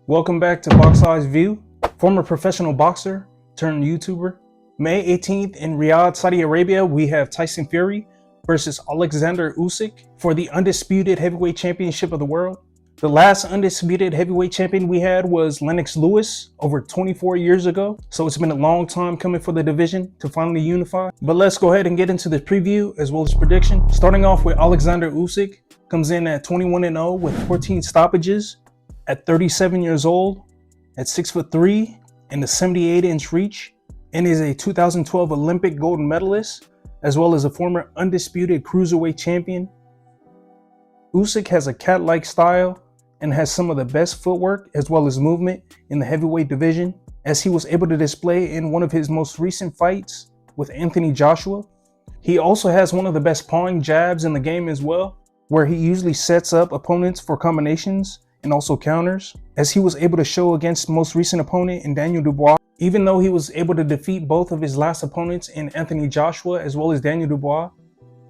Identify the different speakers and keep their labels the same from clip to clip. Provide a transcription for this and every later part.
Speaker 1: Welcome back to Box Eyes View. Former professional boxer turned YouTuber. May 18th in Riyadh, Saudi Arabia, we have Tyson Fury versus Oleksandr Usyk for the Undisputed Heavyweight Championship of the world. The last undisputed heavyweight champion we had was Lennox Lewis over 24 years ago. So it's been a long time coming for the division to finally unify. But let's go ahead and get into the preview as well as prediction. Starting off with Oleksandr Usyk, comes in at 21-0 with 14 stoppages. At 37 years old, at 6'3" and a 78-inch reach, and is a 2012 Olympic gold medalist, as well as a former undisputed cruiserweight champion. Usyk has a cat-like style and has some of the best footwork as well as movement in the heavyweight division, as he was able to display in one of his most recent fights with Anthony Joshua. He also has one of the best pawing jabs in the game as well, where he usually sets up opponents for combinations and also counters, as he was able to show against most recent opponent in Daniel Dubois. Even though he was able to defeat both of his last opponents in Anthony Joshua as well as Daniel Dubois,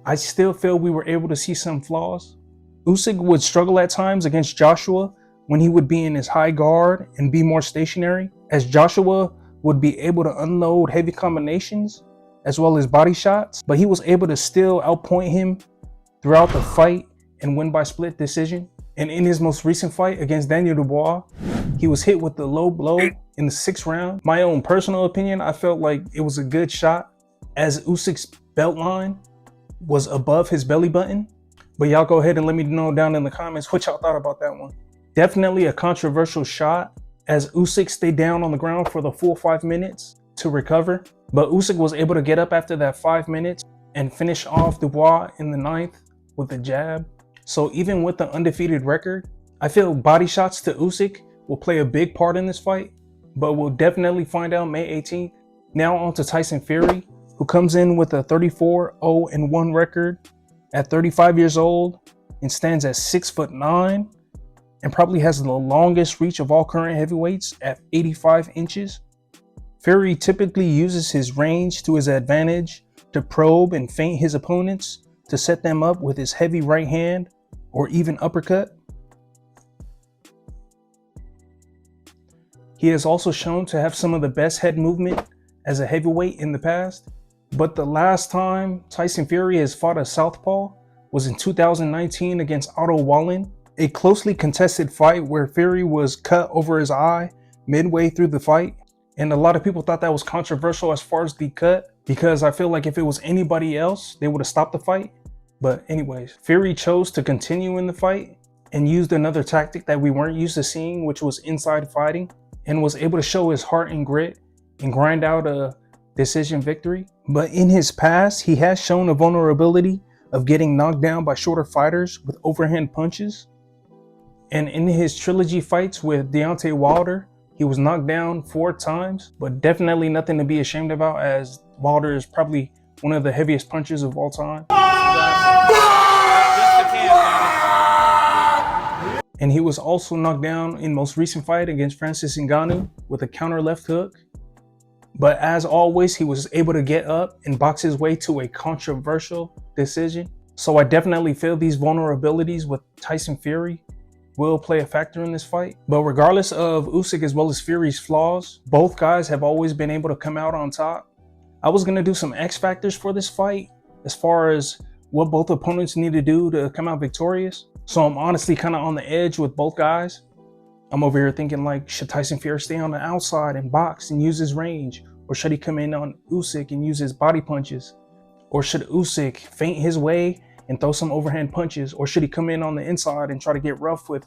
Speaker 1: I still feel we were able to see some flaws. Usyk would struggle at times against Joshua when he would be in his high guard and be more stationary, as Joshua would be able to unload heavy combinations as well as body shots, but he was able to still outpoint him throughout the fight and win by split decision. And in his most recent fight against Daniel Dubois, he was hit with the low blow in the 6th round. My own personal opinion, I felt like it was a good shot, as Usyk's belt line was above his belly button. But y'all go ahead and let me know down in the comments what y'all thought about that one. Definitely a controversial shot, as Usyk stayed down on the ground for the full 5 minutes to recover. But Usyk was able to get up after that 5 minutes and finish off Dubois in the 9th with a jab. So even with the undefeated record, I feel body shots to Usyk will play a big part in this fight, but we'll definitely find out May 18th. Now on to Tyson Fury, who comes in with a 34-0-1 record at 35 years old and stands at 6'9" and probably has the longest reach of all current heavyweights at 85 inches. Fury typically uses his range to his advantage to probe and feint his opponents to set them up with his heavy right hand or even uppercut. He has also shown to have some of the best head movement as a heavyweight in the past, but the last time Tyson Fury has fought a southpaw was in 2019 against Otto Wallin, a closely contested fight where Fury was cut over his eye midway through the fight. And a lot of people thought that was controversial as far as the cut, because I feel like if it was anybody else, they would have stopped the fight. But anyways, Fury chose to continue in the fight and used another tactic that we weren't used to seeing, which was inside fighting, and was able to show his heart and grit and grind out a decision victory. But in his past, he has shown a vulnerability of getting knocked down by shorter fighters with overhand punches. And in his trilogy fights with Deontay Wilder, he was knocked down 4 times, but definitely nothing to be ashamed about, as Wilder is probably one of the heaviest punchers of all time. And he was also knocked down in most recent fight against Francis Ngannou with a counter left hook. But as always, he was able to get up and box his way to a controversial decision. So I definitely feel these vulnerabilities with Tyson Fury will play a factor in this fight. But regardless of Usyk as well as Fury's flaws, both guys have always been able to come out on top. I was going to do some X factors for this fight as far as what both opponents need to do to come out victorious. So I'm honestly kind of on the edge with both guys. I'm over here thinking, like, should Tyson Fury stay on the outside and box and use his range? Or should he come in on Usyk and use his body punches? Or should Usyk feint his way and throw some overhand punches? Or should he come in on the inside and try to get rough with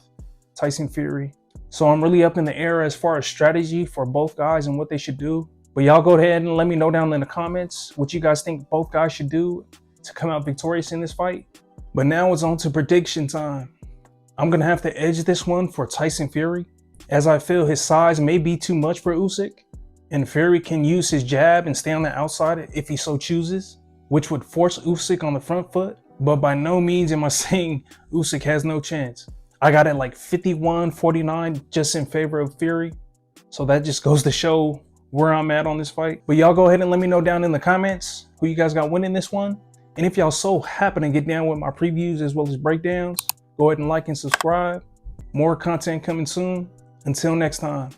Speaker 1: Tyson Fury? So I'm really up in the air as far as strategy for both guys and what they should do. But y'all go ahead and let me know down in the comments what you guys think both guys should do to come out victorious in this fight. But now it's on to prediction time. I'm going to have to edge this one for Tyson Fury, as I feel his size may be too much for Usyk, and Fury can use his jab and stay on the outside if he so chooses, which would force Usyk on the front foot. But by no means am I saying Usyk has no chance. I got it like 51-49 just in favor of Fury. So that just goes to show where I'm at on this fight. But y'all go ahead and let me know down in the comments who you guys got winning this one. And if y'all so happen to get down with my previews as well as breakdowns, go ahead and like and subscribe. More content coming soon. Until next time.